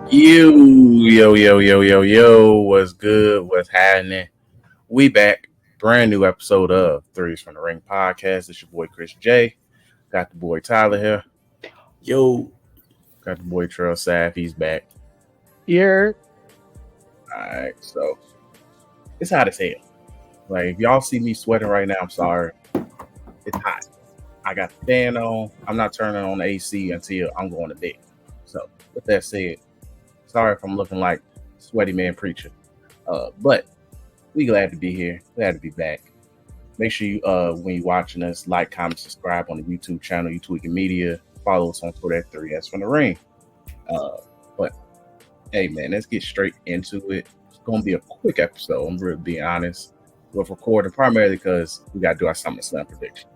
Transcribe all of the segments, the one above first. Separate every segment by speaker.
Speaker 1: Yo, what's good? What's happening? We back. Brand new episode of Threes from the Ring podcast. It's your boy Chris J. Got the boy Tyler here.
Speaker 2: Yo,
Speaker 1: Got the boy Trell Saf. He's back.
Speaker 3: Yeah.
Speaker 1: Alright, so it's hot as hell. Like, if y'all see me sweating right now, I'm sorry. It's hot. I got the fan on. I'm not turning on the AC until I'm going to bed. So, with that said, sorry if I'm looking like sweaty man preacher. But we glad to be here. Glad to be back. Make sure you, when you're watching us, like, comment, subscribe on the YouTube channel, you Tweeking Media. Follow us on Twitter at 3S from the Ring. But hey, man, let's get straight into it. It's gonna be a quick episode. I'm really being honest. We're recording primarily because we gotta do our Summerslam predictions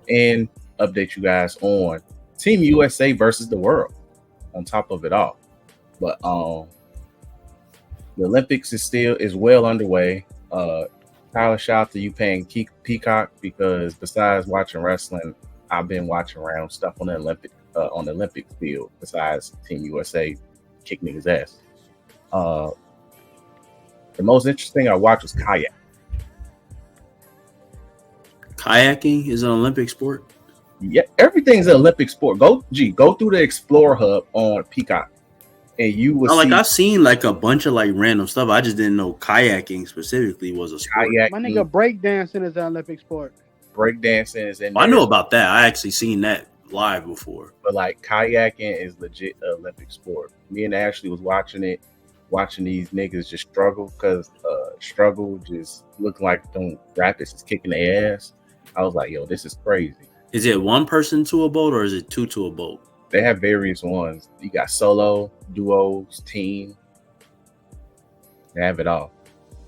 Speaker 1: and update you guys on Team USA versus the world. On top of it all, but the Olympics is well underway. Tyler, shout out to you paying Peacock because besides watching wrestling, I've been watching around stuff on the Olympic field. Besides Team USA kick niggas ass, the most interesting I watched was kayak.
Speaker 2: kayaking is an Olympic sport.
Speaker 1: Yeah, everything's an Olympic sport. Go through the Explore Hub on Peacock, and you will see.
Speaker 2: I've seen like a bunch of like random stuff. I just didn't know kayaking specifically was a sport.
Speaker 1: Kayaking,
Speaker 3: My nigga, breakdancing is an Olympic sport.
Speaker 1: Breakdancing is in.
Speaker 2: I know about that. I actually seen that live before.
Speaker 1: But like kayaking is legit Olympic sport. Me and Ashley was watching these niggas just struggle because just looking like them rapids is kicking their ass. I was like, yo, this is crazy.
Speaker 2: Is it one person to a boat or is it two to a boat?
Speaker 1: They have various ones. You got solo, duos, team. They have it all.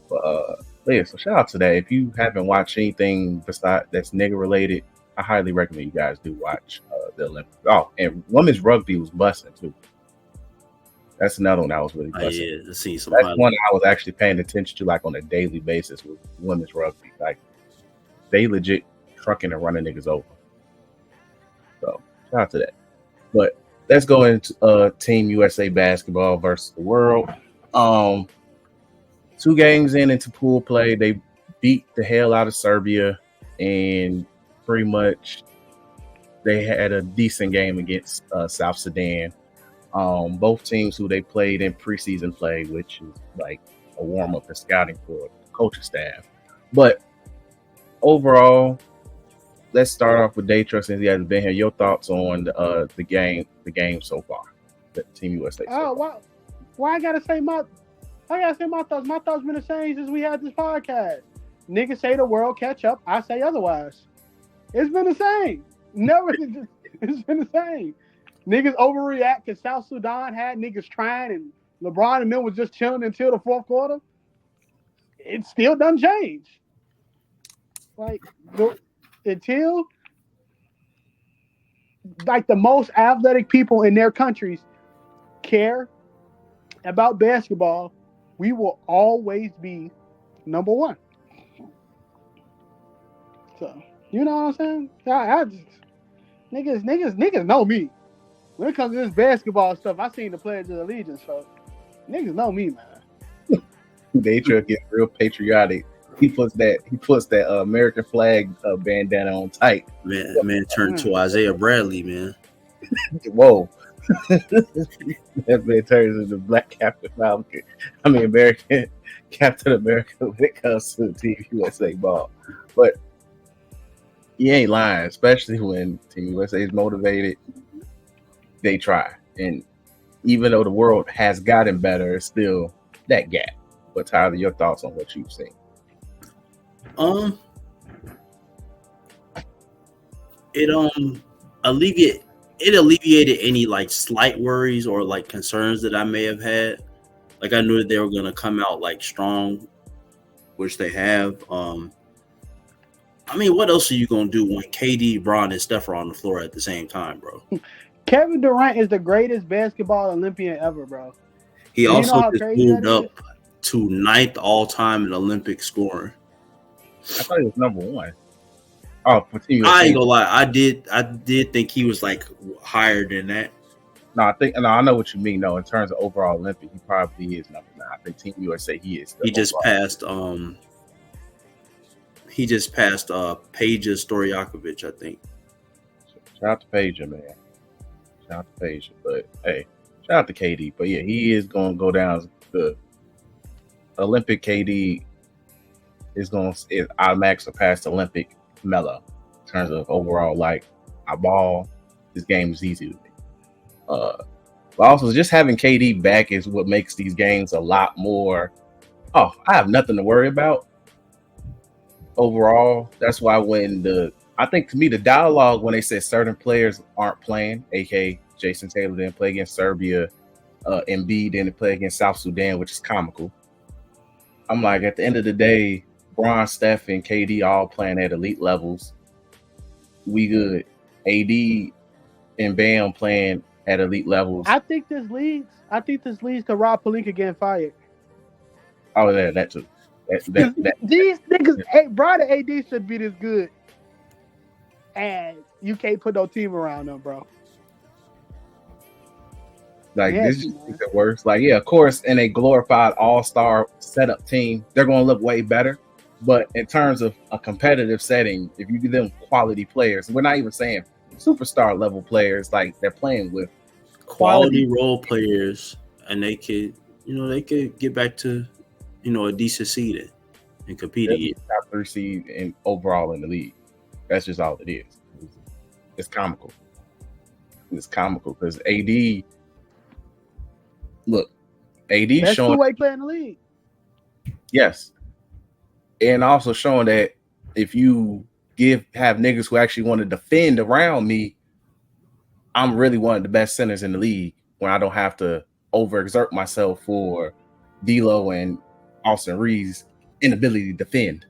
Speaker 1: But yeah, so shout out to that. If you haven't watched anything besides that's nigga related, I highly recommend you guys do watch the Olympics. Oh, and women's rugby was busting too. That's another one I was really busting.
Speaker 2: Yeah, I seen some.
Speaker 1: That's one I was actually paying attention to like on a daily basis with women's rugby. Like they legit trucking and running niggas over. So shout out to that. But let's go into Team USA basketball versus the world. 2 games into pool play, they beat the hell out of Serbia, and pretty much they had a decent game against South Sudan. Both teams who they played in preseason play, which is like a warm up and scouting for the coaching staff. But overall, let's start off with Daytruck since he hasn't been here. Your thoughts on the game so far, the Team USA.
Speaker 3: Why I gotta say my thoughts? My thoughts been the same since we had this podcast. Niggas say the world catch up. I say otherwise. It's been the same. It's been the same. Niggas overreact because South Sudan had niggas trying and LeBron and them was just chilling until the fourth quarter. It still doesn't change. Until like the most athletic people in their countries care about basketball, we will always be number one. So you know what I'm saying? I just niggas know me. When it comes to this basketball stuff, I seen the Pledge of Allegiance, so niggas know me, man.
Speaker 1: Daytruck get real patriotic. He puts that American flag bandana on tight.
Speaker 2: Man turned to Isaiah Bradley, man.
Speaker 1: Whoa. That man turns into Black Captain Falcon. I mean, American Captain America when it comes to Team USA ball. But he ain't lying, especially when Team USA is motivated. They try. And even though the world has gotten better, it's still that gap. But Tyler, your thoughts on what you've seen?
Speaker 2: It alleviated any like slight worries or like concerns that I may have had. Like I knew that they were gonna come out like strong, which they have. I mean, what else are you gonna do when KD, Bron, and Steph are on the floor at the same time, bro?
Speaker 3: Kevin Durant is the greatest basketball Olympian ever, bro.
Speaker 2: He also just moved up to 9th all time in Olympic scoring.
Speaker 1: I thought he was number 1. Oh, for Team USA.
Speaker 2: I ain't gonna lie, I did think he was like higher than that.
Speaker 1: No, I know what you mean. No, in terms of overall Olympic, he probably is number 9. I think Team USA he is.
Speaker 2: He just passed. He just passed Peja Stojakovic, I think.
Speaker 1: Shout out to Peja, man. Shout out to Peja. But hey, shout out to KD. But yeah, he is going to go down as the Olympic. KD is going to automatically surpass Olympic Melo in terms of overall. Like, I ball, this game is easy to me. But also, just having KD back is what makes these games a lot more. Oh, I have nothing to worry about. Overall, that's why I think to me the dialogue when they said certain players aren't playing, aka Jason Taylor didn't play against Serbia, Embiid didn't play against South Sudan, which is comical. I'm like, at the end of the day, Bron, Steph, and KD all playing at elite levels. We good. AD and Bam playing at elite levels.
Speaker 3: I think this leads to Rob Pelinka getting fired.
Speaker 1: Oh, yeah, that too.
Speaker 3: These niggas, Bron and AD should be this good, and you can't put no team around them, bro.
Speaker 1: Like, this just makes it worse. Like, yeah, of course, in a glorified all-star setup team, they're going to look way better. But in terms of a competitive setting, if you give them quality players, we're not even saying superstar level players, like they're playing with
Speaker 2: quality role players, and they could get back to, a decent seed and compete again.
Speaker 1: Top 3 seed and overall in the league. That's just all it is. It's comical. It's comical because AD. Look, AD
Speaker 3: best
Speaker 1: showing
Speaker 3: two-way player in the league.
Speaker 1: Yes, and also showing that if you have niggas who actually want to defend around me, I'm really one of the best centers in the league when I don't have to overexert myself for D'Lo and Austin Reeves' inability to defend.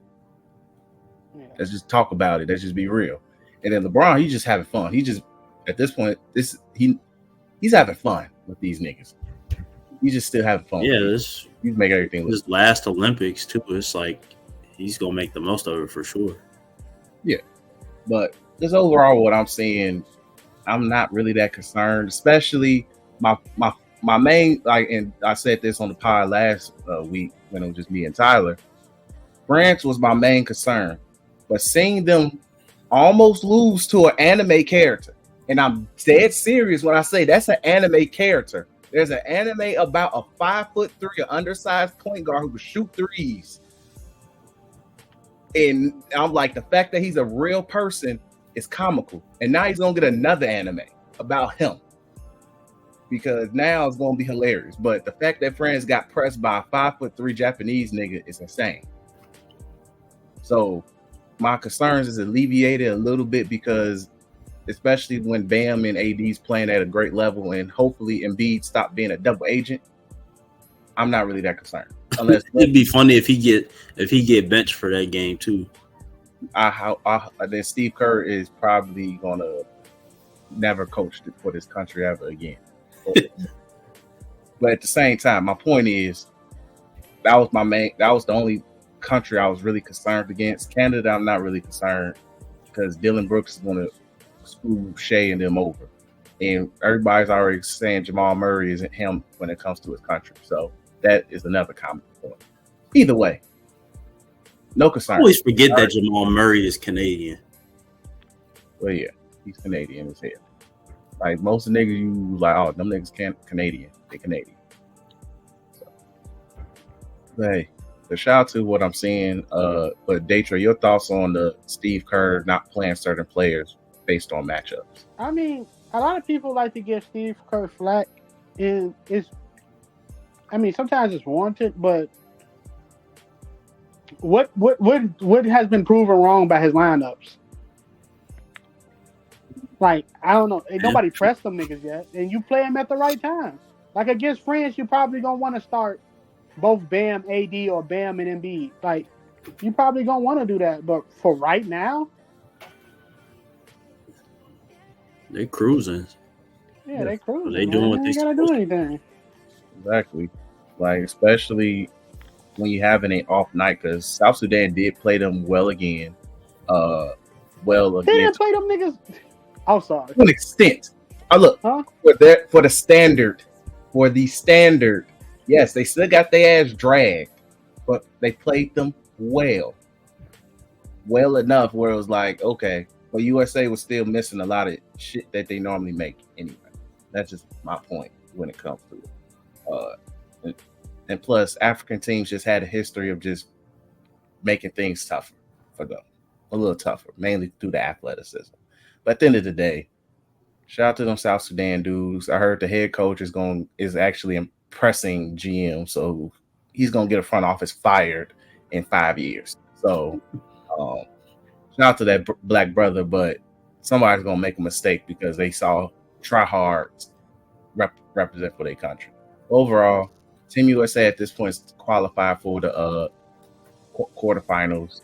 Speaker 1: Yeah. Let's just talk about it. Let's just be real. And then LeBron, he's just having fun. He just at this point, he's having fun with these niggas. He's just still having fun.
Speaker 2: Yeah,
Speaker 1: he's making everything.
Speaker 2: This last Olympics too. It's like he's gonna make the most of it for sure.
Speaker 1: Yeah, but just overall, what I'm seeing, I'm not really that concerned. Especially my main, like, and I said this on the pod last week when it was just me and Tyler. France was my main concern, but seeing them almost lose to an anime character, and I'm dead serious when I say that's an anime character. There's an anime about a 5'3", undersized point guard who can shoot threes. And I'm like, the fact that he's a real person is comical. And now he's going to get another anime about him. Because now it's going to be hilarious. But the fact that France got pressed by a 5'3" Japanese nigga is insane. So my concerns is alleviated a little bit because especially when Bam and AD's playing at a great level and hopefully Embiid stop being a double agent, I'm not really that concerned. Unless
Speaker 2: it'd be funny if he get benched for that game too.
Speaker 1: Then Steve Kerr is probably gonna never coach for this country ever again. But at the same time, my point is that was the only country I was really concerned against. Canada, I'm not really concerned because Dylan Brooks is gonna screw Shea and them over. And everybody's already saying Jamal Murray isn't him when it comes to his country. So that is another comment point. Either way, no concern.
Speaker 2: I always forget that Jamal Murray is Canadian.
Speaker 1: Well, yeah, he's Canadian as hell. Like most of the niggas, you like, oh, them niggas Canadian. They're Canadian. So, hey, the shout out to what I'm seeing. But Daytra, your thoughts on the Steve Kerr not playing certain players based on matchups?
Speaker 3: I mean, a lot of people like to give Steve Kerr flack, and sometimes it's warranted, but what has been proven wrong by his lineups? Like, I don't know. Ain't nobody pressed them niggas yet, and you play them at the right time. Like against France, you probably gonna want to start both Bam, AD, or Bam and Embiid. Like, you probably gonna want to do that, but for right now,
Speaker 2: they cruising.
Speaker 3: Yeah, they cruising.
Speaker 2: They doing what they
Speaker 3: gotta do anything.
Speaker 1: Exactly. Like, especially when you have an off night, because South Sudan did play them well again. They
Speaker 3: didn't play them niggas. I'm sorry.
Speaker 1: To an extent. Oh, look,
Speaker 3: Huh?
Speaker 1: for the standard. Yes, they still got their ass dragged, but they played them well enough where it was like, okay, but USA was still missing a lot of shit that they normally make anyway. That's just my point when it comes to it. And plus, African teams just had a history of just making things tougher for them, a little tougher, mainly through the athleticism. But at the end of the day, shout out to them South Sudan dudes. I heard the head coach is actually impressing GM, so he's gonna get a front office fired in 5 years. So shout out to that black brother, but somebody's gonna make a mistake because they saw try hard represent for their country. Overall, Team USA at this point is qualified for the quarterfinals.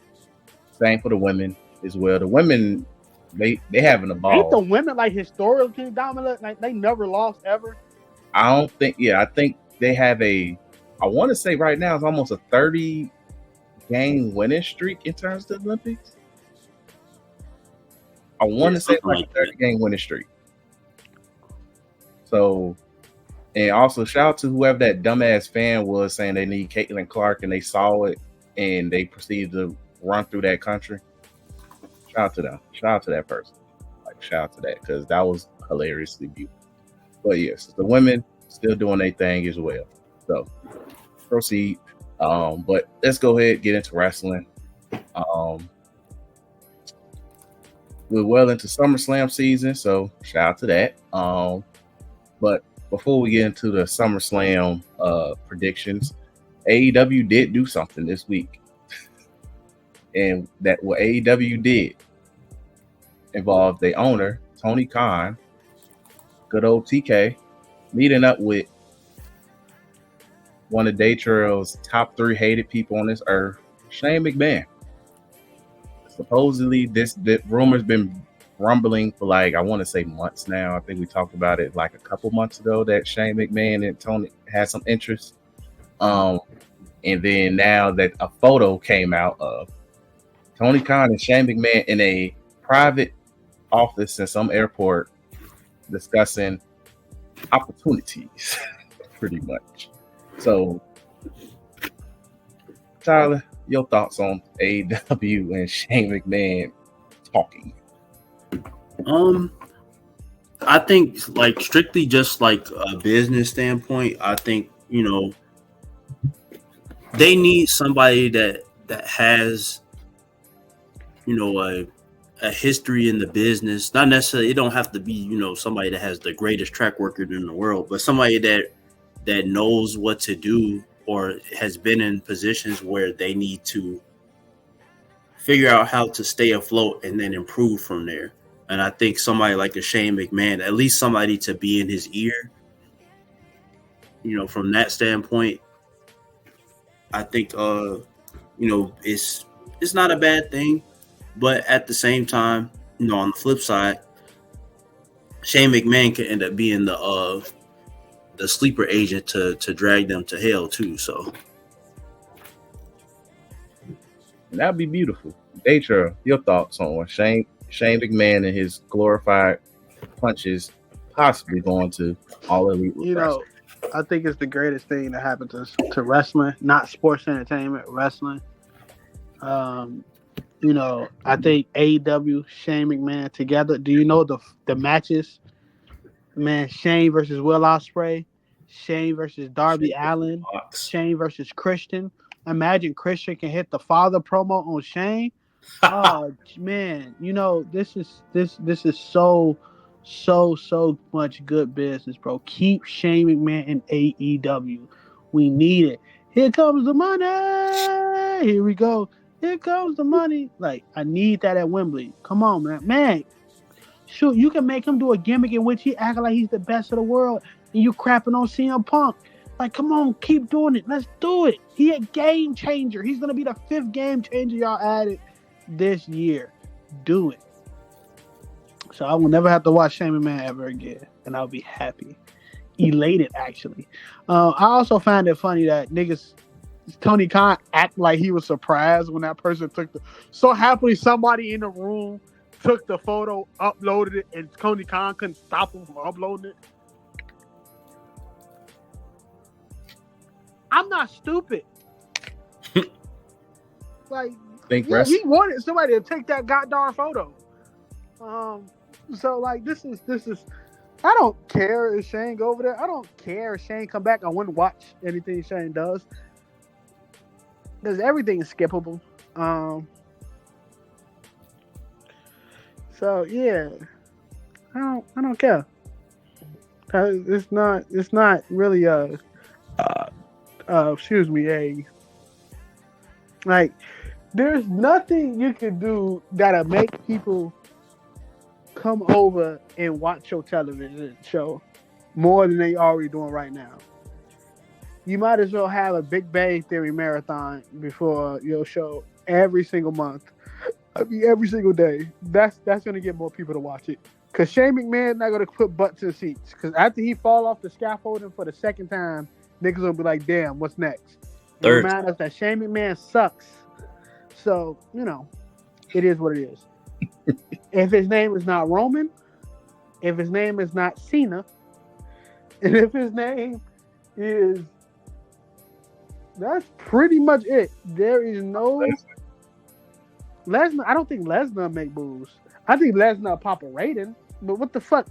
Speaker 1: Same for the women as well. The women, they having a ball.
Speaker 3: Ain't the women like historically dominant? Like they never lost ever.
Speaker 1: I don't think. Yeah, I think they have I want to say right now it's almost a 30-game winning streak in terms of the Olympics. I want to say it's like a 30-game winning streak. So, and also shout out to whoever that dumbass fan was saying they need Caitlin Clark and they saw it and they proceeded to run through that country. Shout out to them. Shout out to that person. Like, shout out to that because that was hilariously beautiful. But yes, the women still doing their thing as well. So proceed. But let's go ahead and get into wrestling. We're well into SummerSlam season, so shout out to that. But before we get into the SummerSlam predictions, AEW did do something this week. And that what AEW did involved the owner, Tony Khan, good old TK, meeting up with one of Trell's top 3 hated people on this earth, Shane McMahon. Supposedly, the rumor's been rumbling for like, I want to say months now. I think we talked about it like a couple months ago that Shane McMahon and Tony had some interest. And then now that a photo came out of Tony Khan and Shane McMahon in a private office in some airport discussing opportunities, pretty much. So, Tyler, your thoughts on AEW and Shane McMahon talking?
Speaker 2: I think like strictly just like a business standpoint, I think, they need somebody that has, a history in the business. Not necessarily, it don't have to be, somebody that has the greatest track record in the world, but somebody that knows what to do or has been in positions where they need to figure out how to stay afloat and then improve from there. And I think somebody like a Shane McMahon, at least somebody to be in his ear, from that standpoint, I think, it's not a bad thing. But at the same time, on the flip side, Shane McMahon could end up being the sleeper agent to drag them to hell too. So
Speaker 1: that'd be beautiful. Trell, your thoughts on Shane McMahon and his glorified punches possibly going to All Elite Wrestling?
Speaker 3: I think it's the greatest thing that happened to wrestling, not sports entertainment, wrestling. I think AEW, Shane McMahon together. Do you know the matches? Man, Shane versus Will Ospreay, Shane versus Darby Allin, Shane versus Christian. Imagine Christian can hit the father promo on Shane. Oh man, this is so much good business, bro. Keep Shane McMahon in AEW. We need it. Here comes the money. Here we go. Here comes the money. Like, I need that at Wembley. Come on, man. Man, shoot, you can make him do a gimmick in which he acting like he's the best of the world, and you crapping on CM Punk. Like, come on, keep doing it. Let's do it. He a game changer. He's going to be the 5th game changer y'all added this year. Do it. So I will never have to watch Shane McMahon ever again, and I'll be happy. Elated, actually. I also find it funny that Tony Khan act like he was surprised when that person took so happily somebody in the room took the photo, uploaded it, and Tony Khan couldn't stop him from uploading it. I'm not stupid. Like, yeah, he wanted somebody to take that goddamn photo. So like this is. I don't care if Shane go over there. I don't care if Shane come back. I wouldn't watch anything Shane does because everything is skippable. So yeah, I don't care. It's not really excuse me, like there's nothing you can do that'll make people come over and watch your television show more than they already doing right now. You might as well have a Big Bang Theory marathon before your show every single month. I mean, every single day. That's going to get more people to watch it. Because Shane McMahon not going to put butts in seats. Because after he fall off the scaffolding for the second time, niggas will be like, damn, what's next? Remind us that Shane McMahon sucks. So, it is what it is. If his name is not Roman, if his name is not Cena, and if his name is... That's pretty much it. There is no... Lesnar, I don't think Lesnar make moves. I think Lesnar pop a rating, but what the fuck?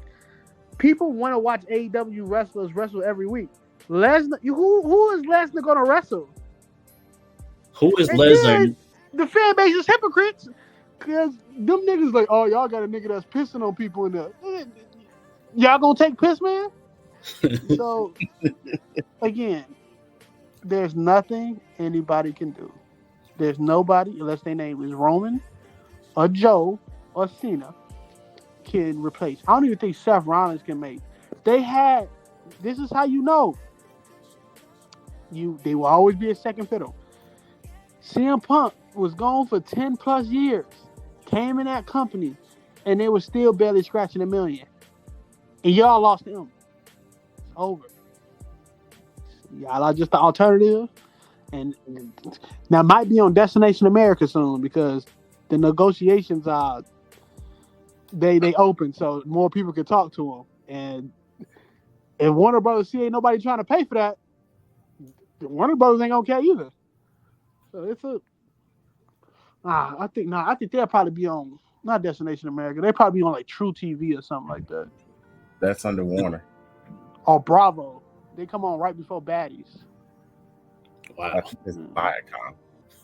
Speaker 3: People want to watch AEW wrestlers wrestle every week. Lesnar, who is Lesnar going to wrestle?
Speaker 2: Who is Lesnar?
Speaker 3: The fan base is hypocrites because them niggas like, oh, y'all got a nigga that's pissing on people in there. Y'all gonna take piss, man? So, again, there's nothing anybody can do. There's nobody, unless their name is Roman or Joe or Cena, can replace. I don't even think Seth Rollins can make. This is how you know. They will always be a second fiddle. CM Punk was gone for 10 plus years, came in that company, and they were still barely scratching $1 million. And y'all lost him. It's over. Y'all are just the alternative. And now might be on Destination America soon because the negotiations are they open so more people can talk to them. And if Warner Brothers see ain't nobody trying to pay for that, Warner Brothers ain't gonna care either. So it's I think they'll probably be on not Destination America. They'll probably be on like True TV or something like that.
Speaker 1: That's under Warner.
Speaker 3: Or Bravo. They come on right before Baddies.
Speaker 2: Wow.
Speaker 1: It's Viacom.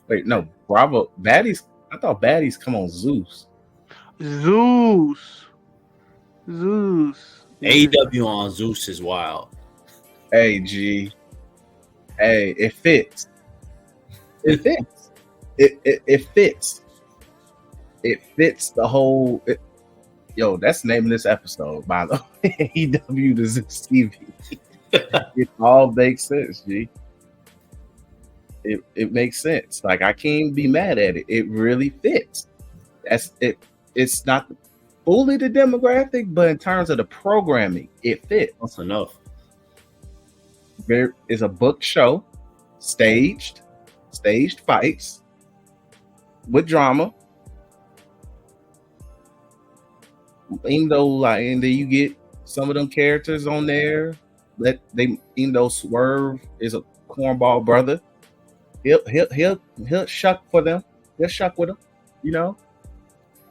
Speaker 1: Wait, no, Bravo. Baddies. I thought Baddies come on Zeus.
Speaker 3: Zeus.
Speaker 2: AEW on Zeus is wild.
Speaker 1: Hey, G. Hey, it fits. It fits. It fits. It fits the whole. Yo, that's the name of this episode, by the way. AEW to Zeus TV. It all makes sense, G. It makes sense. Like I can't be mad at it. It really fits. That's it. It's not fully the demographic, but in terms of the programming, it fits.
Speaker 2: That's enough.
Speaker 1: There is a book show, staged fights with drama. Even though, and then you get some of them characters on there. Even though Swerve is a cornball brother. He'll shuck for them. He'll shuck with them. Yeah,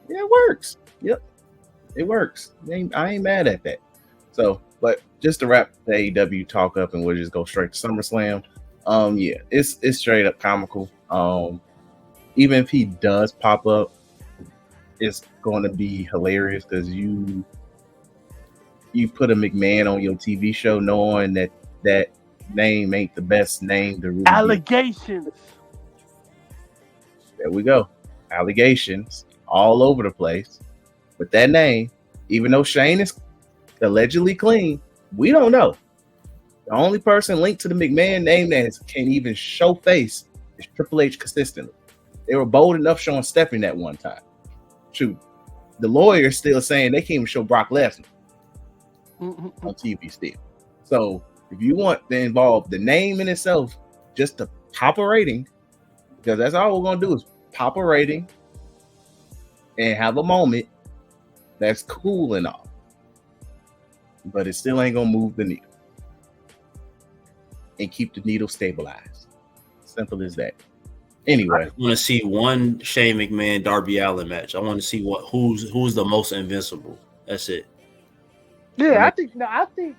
Speaker 1: it works. Yep, it works. I ain't mad at that. So, but just to wrap the AEW talk up, and we'll just go straight to SummerSlam. Yeah, it's straight up comical. Even if he does pop up, it's going to be hilarious because you put a McMahon on your TV show knowing that name ain't the best name to really
Speaker 3: allegations.
Speaker 1: There we go. Allegations all over the place. But that name, even though Shane is allegedly clean, we don't know. The only person linked to the McMahon name that can even show face is Triple H consistently. They were bold enough showing Stephanie that one time. Shoot, the lawyer's still saying they can't even show Brock Lesnar on TV still. So if you want to involve the name in itself, just to pop a rating, because that's all we're going to do is pop a rating and have a moment That's cool and all, but it still ain't gonna move the needle and keep the needle stabilized. Simple as that. Anyway,
Speaker 2: I want to see one Shane McMahon Darby Allin match. I want to see who's the most invincible. That's it.
Speaker 3: Yeah, I think Shane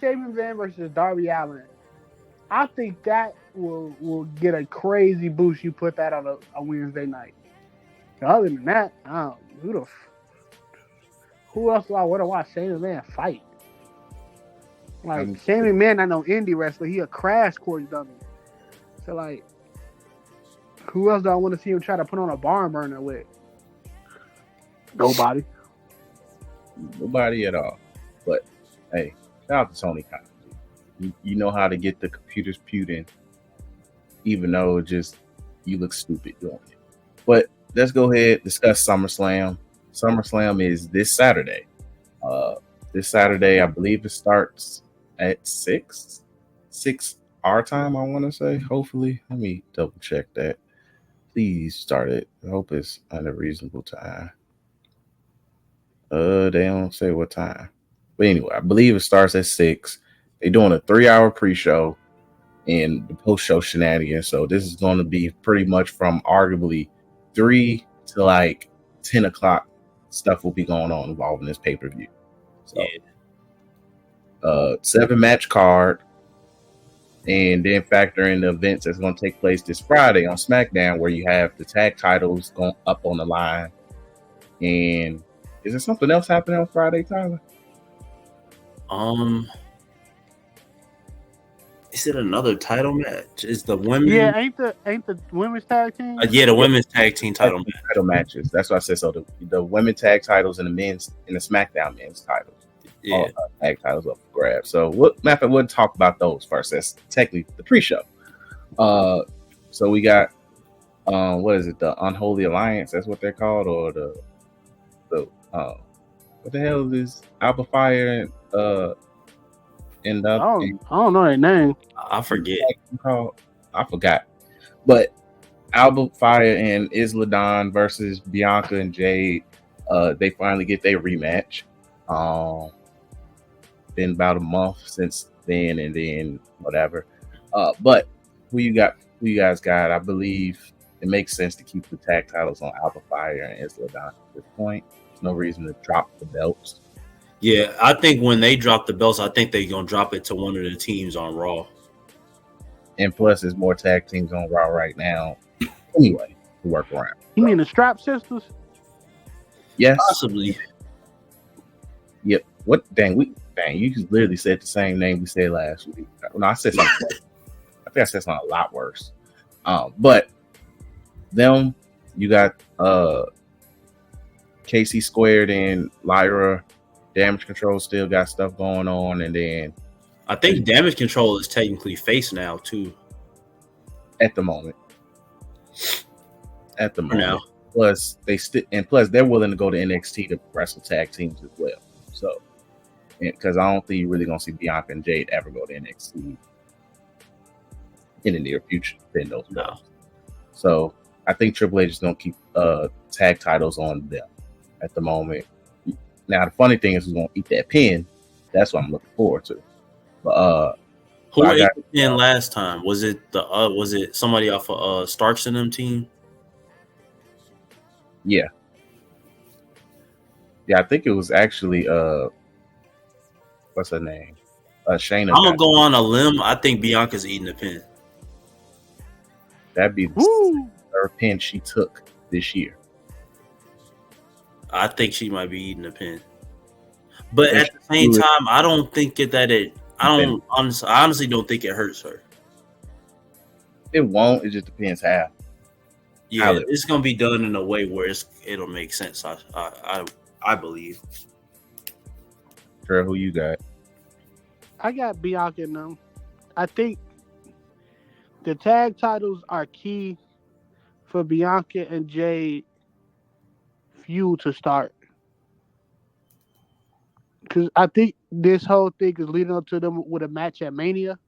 Speaker 3: McMahon versus Darby Allin. I think that will get a crazy boost. You put that on a Wednesday night. Other than that, who else do I want to watch Shane McMahon fight? Like Shane McMahon, I know indie wrestler. He a crash course dummy. So like, who else do I want to see him try to put on a barn burner with? Nobody
Speaker 1: at all. But hey, shout out to Tony Khan. You know how to get the computers putin, even though just you look stupid doing it. But let's go ahead and discuss SummerSlam. SummerSlam is this Saturday. This Saturday, I believe it starts at 6 our time, I want to say. Hopefully. Let me double check that. Please start it. I hope it's at a reasonable time. They don't say what time. But anyway, I believe it starts at 6. They're doing a 3-hour pre-show and the post-show shenanigans. So this is going to be pretty much from arguably 3 to like 10 o'clock. Stuff will be going on involving this pay-per-view. So, 7-match card. And then factor in the events that's going to take place this Friday on SmackDown, where you have the tag titles going up on the line. And is there something else happening on Friday, Tyler?
Speaker 2: Is it another title match? Is the women?
Speaker 3: Yeah, ain't the women's tag team?
Speaker 2: Yeah, the women's tag team title
Speaker 1: matches. That's what I said. So the women tag titles and the men's and the SmackDown men's titles.
Speaker 2: Yeah,
Speaker 1: tag titles up for grabs. So we'll talk about those first. That's technically the pre-show. So we got what is it? The Unholy Alliance. That's what they're called, or the what the hell is Alpha Fire and
Speaker 3: I don't know their name.
Speaker 2: I forget.
Speaker 1: I forgot. But Alpha Fire and Isla Dawn versus Bianca and Jade. They finally get their rematch. Been about a month since then, and then whatever. But who you guys got? I believe it makes sense to keep the tag titles on Alpha Fire and Isla Dawn at this point. There's no reason to drop the belts.
Speaker 2: Yeah, I think when they drop the belts, I think they're gonna drop it to one of the teams on Raw.
Speaker 1: And plus, there's more tag teams on Raw right now. Anyway, to work around.
Speaker 3: You mean the Strap Sisters?
Speaker 1: Yes,
Speaker 2: possibly.
Speaker 1: Yep. You just literally said the same name we said last week. No, I said something. I think I said something a lot worse. But them, you got KC Squared and Lyra. Damage Control still got stuff going on, and then
Speaker 2: I think Damage Control is technically face now too.
Speaker 1: At the moment.
Speaker 2: Now.
Speaker 1: Plus they're willing to go to NXT to wrestle tag teams as well. So, because I don't think you're really gonna see Bianca and Jade ever go to NXT in the near future.
Speaker 2: No.
Speaker 1: So I think Triple H is gonna keep tag titles on them at the moment. Now the funny thing is, who's gonna eat that pin? That's what I'm looking forward to. But
Speaker 2: who ate the pin last time? Was it somebody off of Starks and them team?
Speaker 1: Yeah, I think it was actually what's her name? Shayna.
Speaker 2: I'm gonna go on a limb. I think Bianca's eating the pin.
Speaker 1: That'd be the third pin she took this year.
Speaker 2: I think she might be eating the pin, but at the same time, I don't think I honestly don't think it hurts her.
Speaker 1: It won't. It just depends how.
Speaker 2: Yeah, it's gonna be done in a way where it'll make sense. I believe.
Speaker 1: Trell, who you got?
Speaker 3: I got Bianca and them. I think the tag titles are key for Bianca and Jade feud to start. Because I think this whole thing is leading up to them with a match at Mania.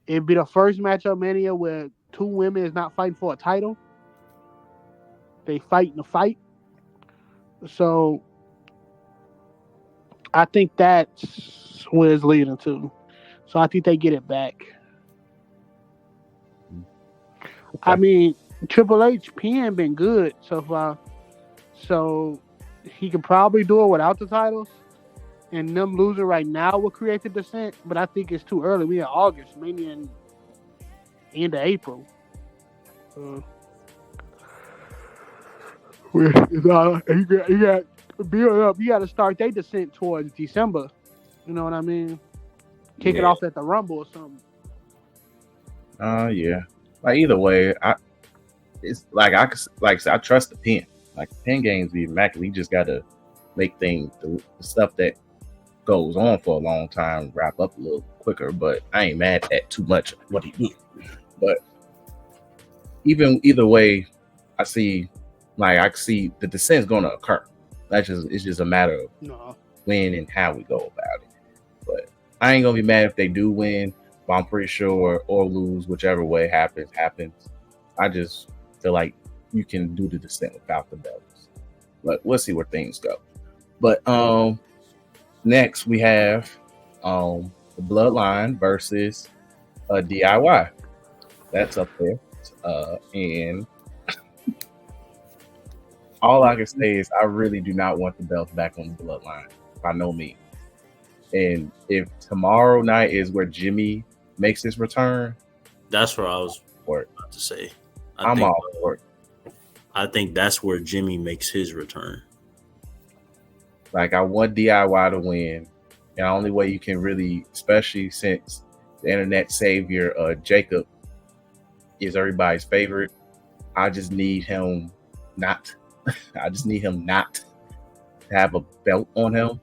Speaker 3: It'd be the first match at Mania where two women is not fighting for a title. They fight in a fight. So I think that's where it's leading to. So I think they get it back.
Speaker 1: Okay.
Speaker 3: I mean, Triple H pen been good so far, so he could probably do it without the titles. And them losing right now will create the descent, but I think it's too early. We in August, maybe in end of April. You got build up. You got to start their descent towards December. You know what I mean? Kick it off at the Rumble or something.
Speaker 1: Yeah. Like either way, it's like I trust the pen. Like the pen games be immaculate. We just gotta make things the stuff that goes on for a long time wrap up a little quicker. But I ain't mad at too much of what he do. But either way, I see the descent's gonna occur. It's just a matter of when and how we go about it. But I ain't gonna be mad if they do win. But I'm pretty sure or lose, whichever way happens. I just feel like you can do the descent without the belts. But we'll see where things go. But next we have the Bloodline versus DIY. That's up there. And all I can say is I really do not want the belts back on the Bloodline by no means. And if tomorrow night is where Jimmy makes his return,
Speaker 2: that's what I was about to say.
Speaker 1: I'm all for it.
Speaker 2: I think that's where Jimmy makes his return.
Speaker 1: Like I want DIY to win. And the only way you can really, especially since the internet savior Jacob is everybody's favorite, I just need him not to have a belt on him.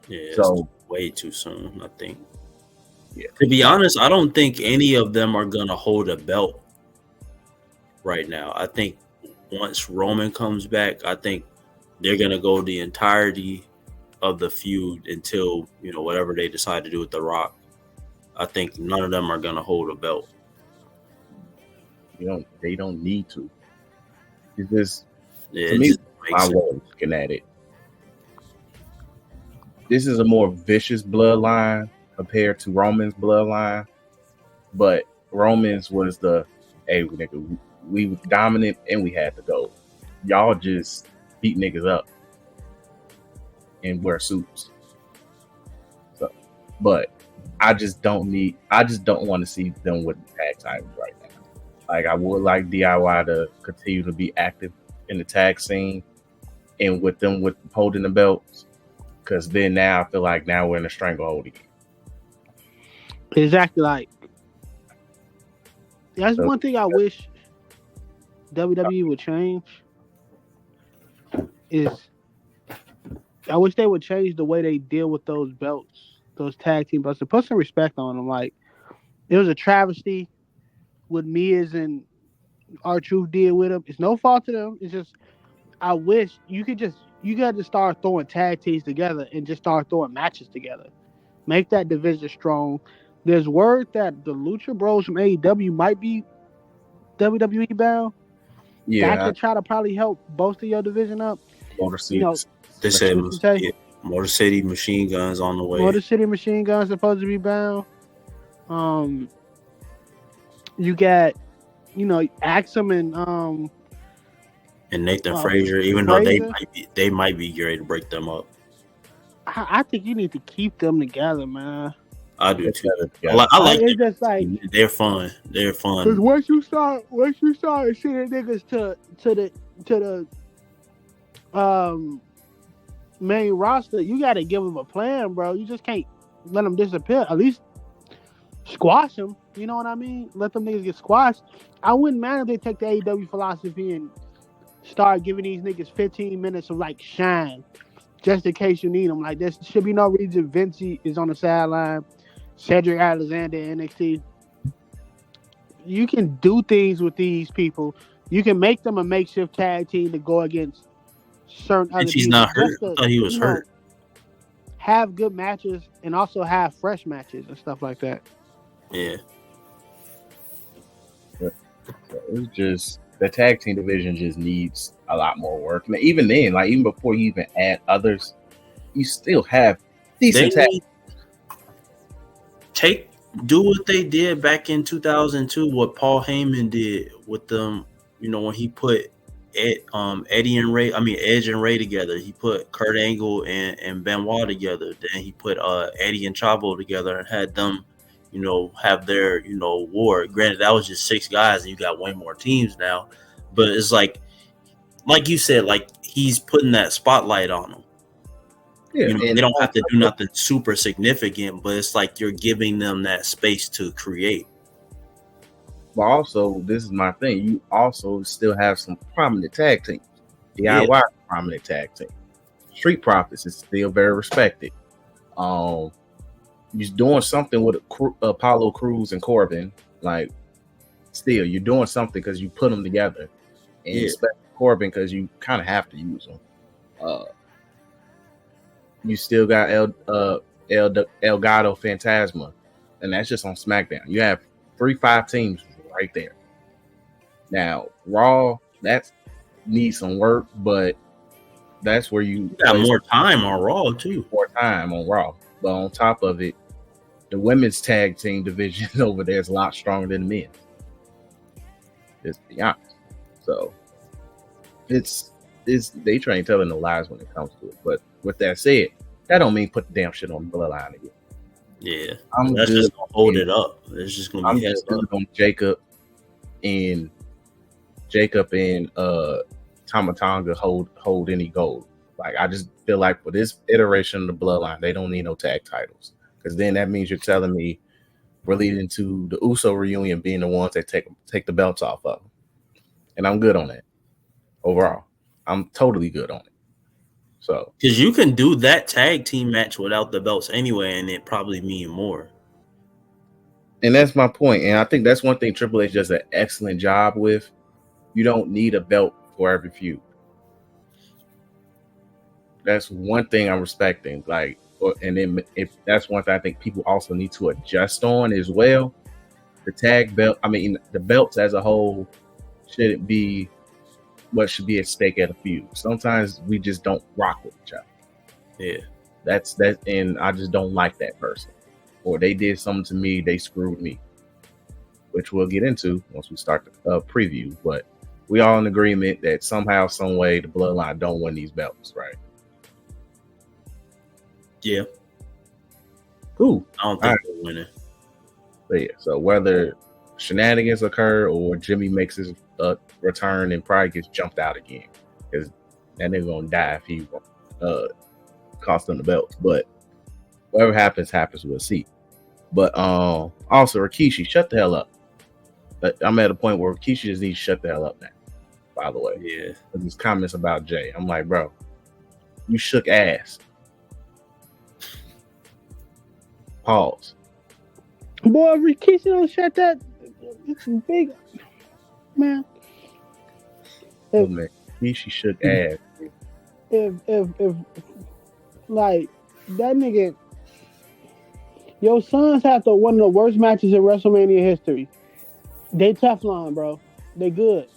Speaker 2: Yeah,
Speaker 1: so
Speaker 2: way too soon, I think.
Speaker 1: Yeah.
Speaker 2: To be honest, I don't think any of them are gonna hold a belt right now. I think once Roman comes back, I think they're gonna go the entirety of the feud until whatever they decide to do with The Rock. I think none of them are gonna hold a belt.
Speaker 1: They don't need to. It's just
Speaker 2: to
Speaker 1: me, my way of looking at it. This is a more vicious bloodline compared to Roman's bloodline, but Roman's was we was dominant and we had to go. Y'all just beat niggas up and wear suits. So, but I just don't want to see them with the tag titles right now. Like I would like DIY to continue to be active in the tag scene and with them holding the belts. Because then now I feel like now we're in a stranglehold again.
Speaker 3: Exactly. Like that's one thing I wish WWE would change. Is I wish they would change the way they deal with those belts, those tag team belts, and put some respect on them. Like it was a travesty what Miz and R-Truth did with them. It's no fault to them. It's just I wish you got to start throwing tag teams together and just start throwing matches together. Make that division strong. There's word that the Lucha Bros from AEW might be WWE bound.
Speaker 1: Yeah,
Speaker 3: that could try to probably help bolster your division up.
Speaker 1: Motor City.
Speaker 2: They said Motor City Machine Guns on the way.
Speaker 3: Motor City Machine Guns supposed to be bound. You got Axum and
Speaker 2: Nathan Frazier, even though they might be ready to break them up.
Speaker 3: I think you need to keep them together, man.
Speaker 2: I do too. I like
Speaker 3: it's just like
Speaker 2: they're fun. They're fun.
Speaker 3: Because once you start sending niggas to the main roster, you got to give them a plan, bro. You just can't let them disappear. At least squash them. You know what I mean? Let them niggas get squashed. I wouldn't mind if they take the AEW philosophy and start giving these niggas 15 minutes of like shine, just in case you need them. Like there should be no reason Vinci is on the sideline, Cedric Alexander, NXT. You can do things with these people. You can make them a makeshift tag team to go against certain other people.
Speaker 2: He's not hurt. I thought he was hurt.
Speaker 3: Have good matches and also have fresh matches and stuff like that.
Speaker 2: Yeah.
Speaker 1: It's just the tag team division just needs a lot more work. And even then, like even before you even add others, you still have Decent tag.
Speaker 2: Do what they did back in 2002. What Paul Heyman did with them. You know, when he put Eddie and Ray, Edge and Ray together. He put Kurt Angle and Benoit together. Then he put Eddie and Chavo together and had them, you know, have their, you know, war. Granted, that was just 6 guys, and you got way more teams now. But it's like you said, like he's putting that spotlight on them. Yeah, you know, they don't have to do nothing super significant, but it's like you're giving them that space to create.
Speaker 1: But also, this is my thing. You also still have some prominent tag teams. DIY prominent tag team. Street Profits is still very respected. You're doing something with Apollo Crews and Corbin. Like, still, you're doing something because you put them together. And especially Corbin because you kind of have to use them. You still got El Gato Fantasma. And that's just on SmackDown. You have 3-5 teams right there. Now, Raw, that needs some work, but that's where you
Speaker 2: got more time on Raw too.
Speaker 1: More time on Raw. But on top of it, the women's tag team division over there is a lot stronger than the men. Let's be honest. So it's they trying telling no lies when it comes to it. But with that said, that don't mean put the damn shit on the bloodline again.
Speaker 2: Yeah, that's just gonna hold it up. It's just gonna be
Speaker 1: just on Jacob and Tamatonga hold any gold. Like, I just feel like for this iteration of the bloodline, they don't need no tag titles, because then that means you're telling me we're leading to the Uso reunion being the ones that take the belts off of them, and I'm good on that. Overall, I'm totally good on it. So,
Speaker 2: because you can do that tag team match without the belts anyway, and it probably mean more.
Speaker 1: And that's my point. And I think that's one thing Triple H does an excellent job with. You don't need a belt for every feud. That's one thing I'm respecting. Like, and then if that's one thing I think people also need to adjust on as well. The tag belt, the belts as a whole shouldn't be what should be at stake at a feud. Sometimes we just don't rock with each other.
Speaker 2: Yeah.
Speaker 1: That's that, and I just don't like that person. Or they did something to me, they screwed me. Which we'll get into once we start the preview. But we all in agreement that somehow, some way, the bloodline don't win these belts, right?
Speaker 2: Yeah.
Speaker 1: Cool.
Speaker 2: I don't think they're winning.
Speaker 1: But yeah, so whether shenanigans occur or Jimmy makes his return and probably gets jumped out again, because that nigga gonna die if he cost them the belts. But whatever happens, we'll see. But also Rikishi, shut the hell up. I'm at a point where Rikishi just needs to shut the hell up now, by the way.
Speaker 2: Yeah.
Speaker 1: With his comments about Jay. I'm like, bro, you shook ass. Pause.
Speaker 3: Boy, Rikishi don't shut that. It's big, man.
Speaker 1: Rikishi shook ass.
Speaker 3: If like that nigga, your sons have one of the worst matches in WrestleMania history. They Teflon, bro. They good.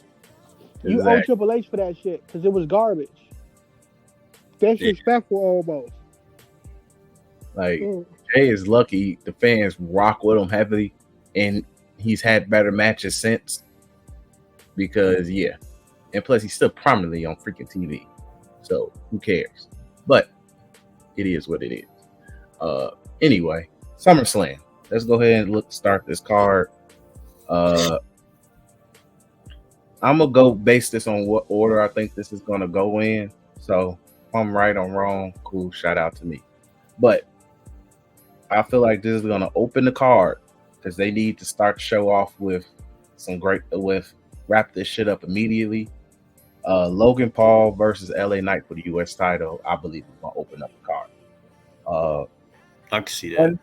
Speaker 3: You owe Triple H for that shit because it was garbage. Disrespectful almost.
Speaker 1: Like, Jay is lucky the fans rock with him heavily, and he's had better matches since. Because, yeah. And plus, he's still prominently on freaking TV. So, who cares? But, it is what it is. Anyway, SummerSlam. Let's go ahead and start this card. I'm going to go base this on what order I think this is going to go in. So, if I'm right or wrong, cool, shout out to me. But, I feel like this is going to open the card because they need to start the show off with wrap this shit up immediately. Logan Paul versus LA Knight for the U.S. title, I believe, is going to open up the card.
Speaker 2: I can see that.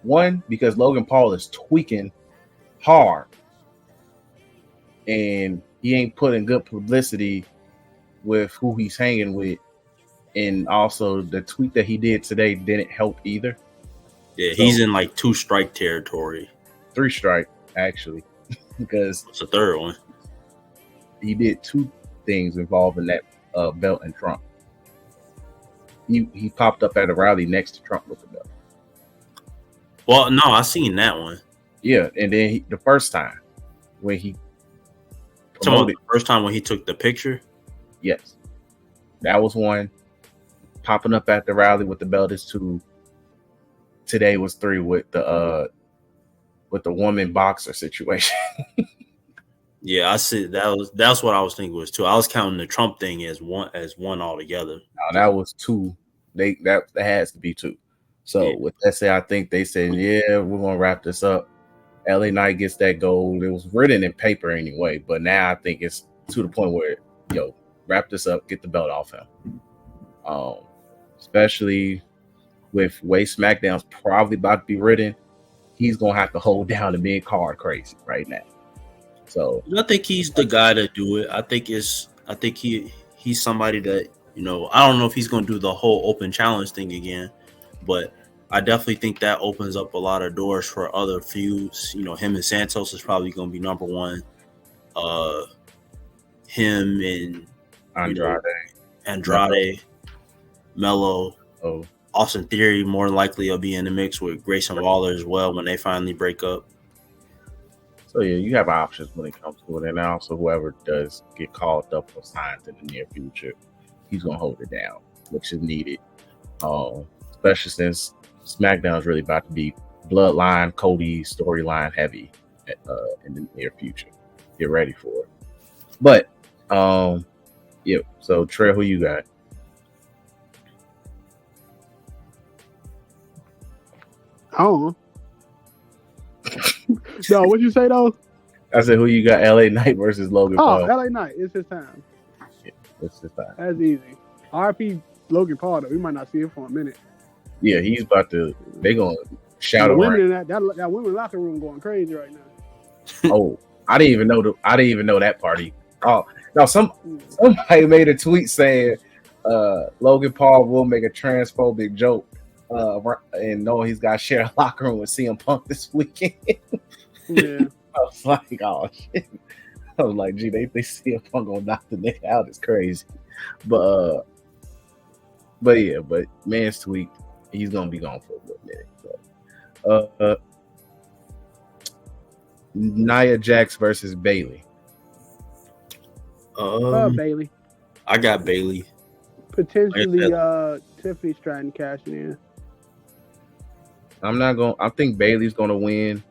Speaker 1: One, because Logan Paul is tweaking hard and he ain't putting good publicity with who he's hanging with. And also, the tweet that he did today didn't help either.
Speaker 2: Yeah, he's in like 2-strike territory.
Speaker 1: 3-strike, actually, because
Speaker 2: it's the third one.
Speaker 1: He did 2 things involving that belt and trump. he popped up at a rally next to Trump with the belt.
Speaker 2: Well, no, I seen that one.
Speaker 1: Yeah, and then the first time when he
Speaker 2: promoted, the first time when he took the picture.
Speaker 1: Yes, that was one. Popping up at the rally with the belt is 2. Today was 3 with the woman boxer situation.
Speaker 2: Yeah, I see. That's what I was thinking was 2. I was counting the Trump thing as one altogether.
Speaker 1: No, that was 2. That has to be 2. So with that said, I think they said, yeah, we're gonna wrap this up. LA Knight gets that gold. It was written in paper anyway, but now I think it's to the point where wrap this up, get the belt off him. Especially with way SmackDown's probably about to be written, he's gonna have to hold down the mid card crazy right now. So
Speaker 2: I think he's the guy to do it. I think he's somebody that, I don't know if he's gonna do the whole open challenge thing again, but I definitely think that opens up a lot of doors for other feuds. Him and Santos is probably gonna be number 1. Him and Andrade, Mello, Austin Theory more likely will be in the mix with Grayson Waller as well when they finally break up.
Speaker 1: So yeah, you have options when it comes to it, and also whoever does get called up for signs in the near future, he's gonna hold it down, which is needed. Especially since SmackDown is really about to be Bloodline, Cody storyline heavy in the near future. Get ready for it. But yeah. So Trell, who you got?
Speaker 3: Oh. No, what'd you say though?
Speaker 1: I said, who you got? LA Knight versus Logan Paul.
Speaker 3: LA Knight. It's his time.
Speaker 1: Yeah, it's his time.
Speaker 3: That's easy. RP Logan Paul though. We might not see him for a minute.
Speaker 1: Yeah, he's about to. They're gonna shout
Speaker 3: the
Speaker 1: around.
Speaker 3: Women in that women locker room going crazy right now.
Speaker 1: Oh, I didn't even know that party. Oh no, somebody made a tweet saying Logan Paul will make a transphobic joke. And knowing he's got to share a locker room with CM Punk this weekend.
Speaker 3: Yeah.
Speaker 1: I was like, oh shit. I was like, gee, they CM Punk gonna knock the nigga out. It's crazy. But yeah, but man's tweet, he's gonna be gone for a little minute. So. Nia Jax versus Bayley.
Speaker 3: Bayley.
Speaker 2: I got Bayley.
Speaker 3: Potentially Tiffany Stratton cashing in.
Speaker 1: I think Bayley's gonna win.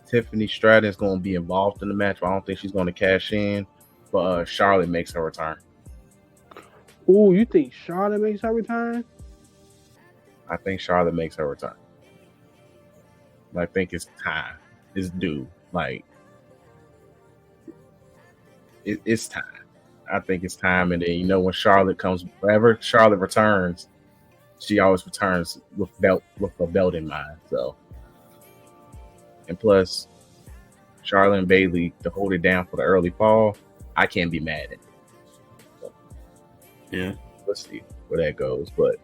Speaker 1: Tiffany Stratton's gonna be involved in the match, but I don't think she's gonna cash in. But Charlotte makes her return.
Speaker 3: Ooh, you think Charlotte makes her return?
Speaker 1: I think Charlotte makes her return. I think it's time. It's due. Like it's time. I think it's time, and then when Charlotte comes, wherever Charlotte returns, she always returns with a belt in mind. So, and plus, Charlotte and Bayley to hold it down for the early fall, I can't be mad at it. So,
Speaker 2: yeah,
Speaker 1: let's see where that goes. But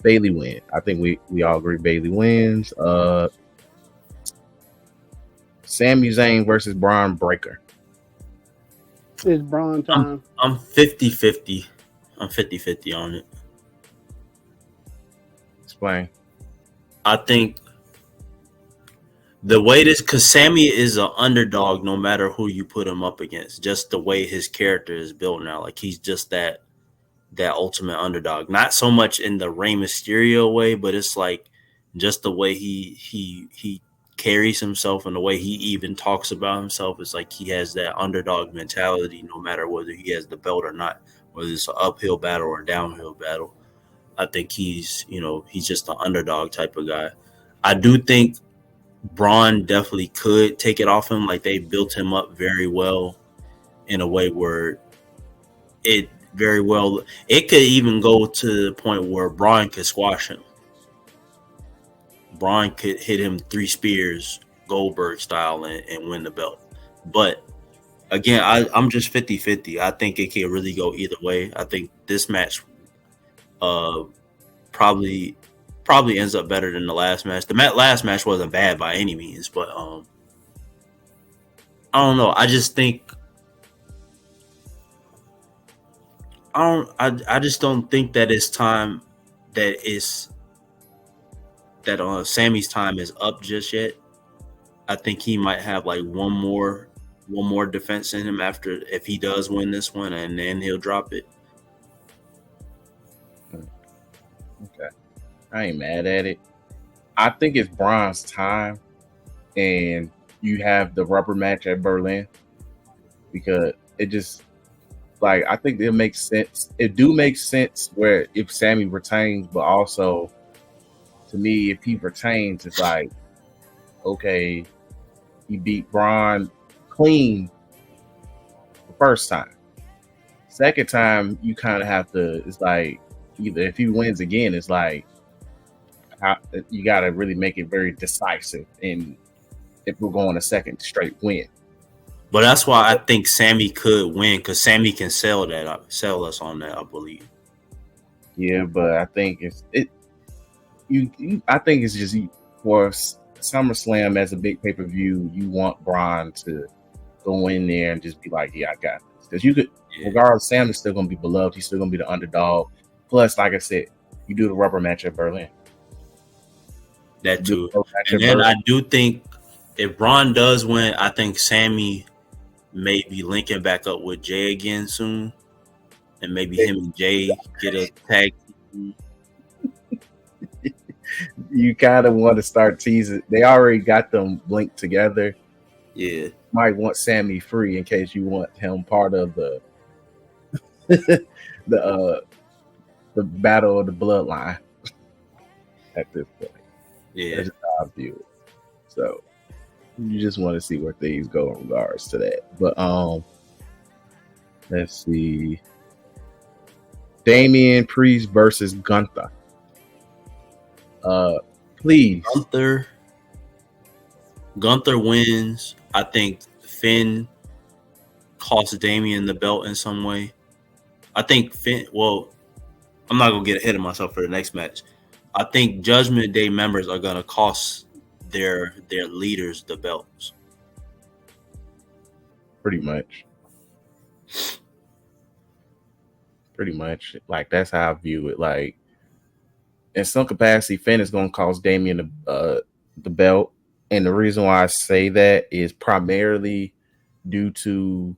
Speaker 1: Bayley wins. I think we all agree Bayley wins. Sami Zayn versus Braun Breaker.
Speaker 3: It's Braun time.
Speaker 2: I'm 50-50. I'm 50-50 on it.
Speaker 1: Explain.
Speaker 2: I think the way because Sammy is an underdog no matter who you put him up against. Just the way his character is built now. Like he's just that ultimate underdog. Not so much in the Rey Mysterio way, but it's like just the way he carries himself and the way he even talks about himself. Is like he has that underdog mentality no matter whether he has the belt or not, whether it's an uphill battle or a downhill battle. I think he's just an underdog type of guy. I do think Braun definitely could take it off him. Like they built him up very well in a way where it could even go to the point where Braun could squash him. Braun could hit him 3 spears, Goldberg style, and win the belt. But again, I'm just 50-50. I think it can really go either way. I think this match probably ends up better than the last match. The last match wasn't bad by any means, but I don't know. I just think I just don't think that it's time that Sammy's time is up just yet. I think he might have like one more defense in him after if he does win this one, and then he'll drop it.
Speaker 1: Okay, I ain't mad at it. I think it's Braun's time, and you have the rubber match at Berlin because it just like I think it makes sense. It do make sense where if Sammy retains, but also to me, if he retains, it's like okay, he beat Braun clean the first time. Second time, you kind of have to. It's like either if he wins again, it's like you got to really make it very decisive. And if we're going a second straight win,
Speaker 2: but that's why I think Sammy could win because Sammy can sell us on that. I believe.
Speaker 1: Yeah, but I think I think it's just for SummerSlam as a big pay-per-view, you want Braun to go in there and just be like, yeah, I got this. Because you could, regardless, Sam is still going to be beloved. He's still going to be the underdog. Plus, like I said, you do the rubber match at Berlin.
Speaker 2: That too. And then I do think if Braun does win, I think Sammy may be linking back up with Jay again soon. And maybe him and Jay get a tag team.
Speaker 1: You kind of want to start teasing. They already got them linked together.
Speaker 2: Yeah.
Speaker 1: Might want Sammy free in case you want him part of the the battle of the bloodline at this point.
Speaker 2: Yeah.
Speaker 1: That's how I view it. So you just want to see where things go in regards to that. But let's see. Damian Priest versus Gunther. Please.
Speaker 2: Gunther wins. I think Finn costs Damian the belt in some way. I think Finn. Well, I'm not gonna get ahead of myself for the next match. I think Judgment Day members are gonna cost their leaders the belts.
Speaker 1: Pretty much. Like that's how I view it. Like in some capacity, Finn is gonna cost Damian the belt. And the reason why I say that is primarily due to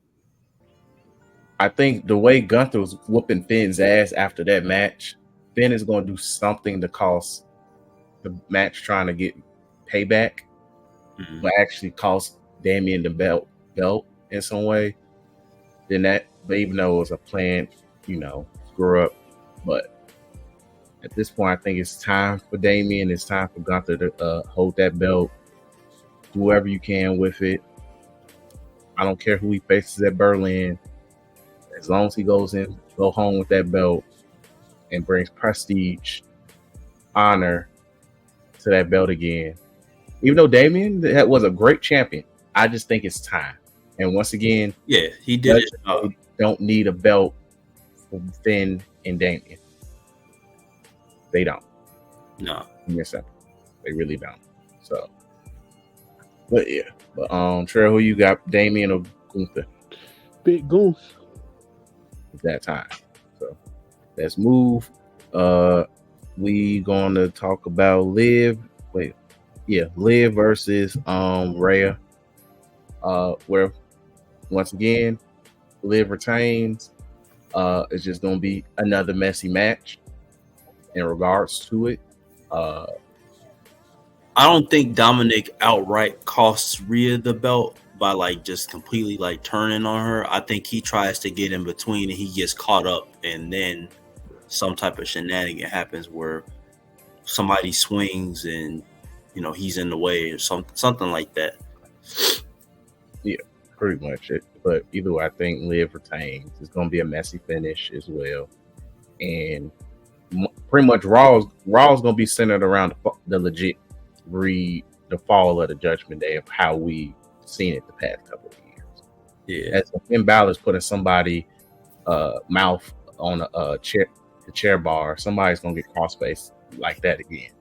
Speaker 1: I think the way Gunther was whooping Finn's ass after that match, Finn is going to do something to cost the match trying to get payback, but actually cost Damian the belt in some way. Then that, but even though it was a planned, screw up, but at this point, I think it's time for Damian. It's time for Gunther to hold that belt. Do whatever you can with it. I don't care who he faces at Berlin. As long as he go home with that belt and brings prestige, honor to that belt again. Even though Damian was a great champion, I just think it's time. And once again,
Speaker 2: yeah, he did it.
Speaker 1: Don't need a belt from Finn and Damian. They don't.
Speaker 2: No.
Speaker 1: They really don't. So, but yeah. But Trell, who you got, Damian or Gunther?
Speaker 3: Big Goose.
Speaker 1: It's that time. So let's move. We gonna talk about Liv versus Rhea. Where once again, Liv retains. It's just gonna be another messy match in regards to it.
Speaker 2: I don't think Dominic outright costs Rhea the belt by just completely turning on her. I think he tries to get in between and he gets caught up, and then some type of shenanigan happens where somebody swings and he's in the way or something like that.
Speaker 1: Yeah, pretty much it. But either way, I think Liv retains. It's going to be a messy finish as well, and pretty much Raw's going to be centered around the legit the fall of the Judgment Day of how we seen it the past couple of years.
Speaker 2: Yeah,
Speaker 1: as Finn Balor's putting somebody mouth on a chair bar, somebody's gonna get crossface like that again.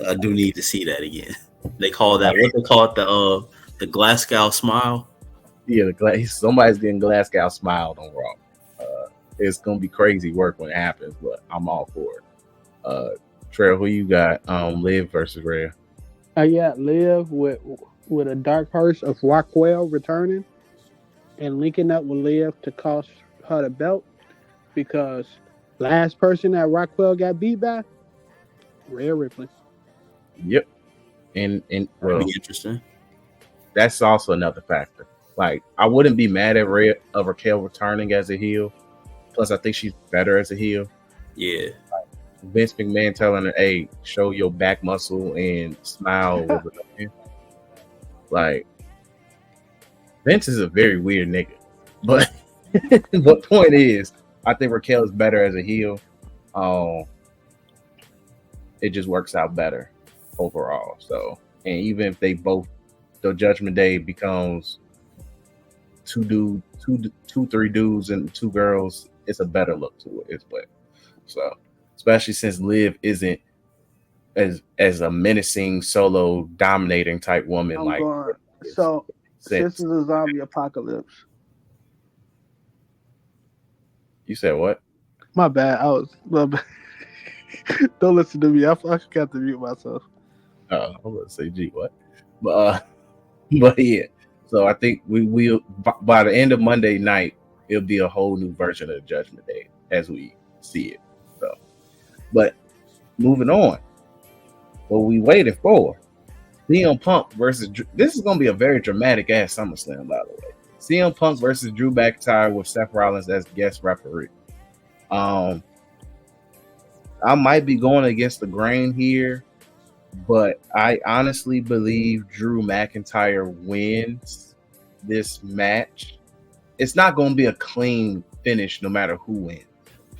Speaker 2: I do need to see that again. They call that what they call it the Glasgow smile.
Speaker 1: Yeah, somebody's getting Glasgow smiled on Raw. it's gonna be crazy work when it happens, but I'm all for it. Trell, who you got? Liv versus Rhea.
Speaker 3: I got Liv with a dark horse of Rockwell returning and linking up with Liv to cost her the belt because last person that Rockwell got beat by, Rhea Ripley.
Speaker 1: Yep. And
Speaker 2: That'd
Speaker 1: well,
Speaker 2: be interesting.
Speaker 1: that's also another factor. Like, I wouldn't be mad at Raquel returning as a heel. Plus, I think she's better as a heel.
Speaker 2: Yeah.
Speaker 1: Vince McMahon telling her, "Hey, show your back muscle and smile." Like, Vince is a very weird nigga. But the point is, I think Raquel is better as a heel. It just works out better overall. So, and even if they both, the Judgment Day becomes three dudes and 2 girls, it's a better look to it. So, especially since Liv isn't as a menacing solo dominating type woman.
Speaker 3: I'm
Speaker 1: like
Speaker 3: going. So this is a zombie apocalypse.
Speaker 1: You said what?
Speaker 3: My bad. Don't listen to me. I forgot to mute myself.
Speaker 1: I was going to say, gee, what? But yeah. So I think we will, by the end of Monday night, it'll be a whole new version of the Judgment Day as we see it. So, but moving on, what we waited for, CM Punk versus, this is going to be a very dramatic ass SummerSlam, by the way. CM Punk versus Drew McIntyre with Seth Rollins as guest referee. I might be going against the grain here, but I honestly believe Drew McIntyre wins this match. It's not going to be a clean finish no matter who wins.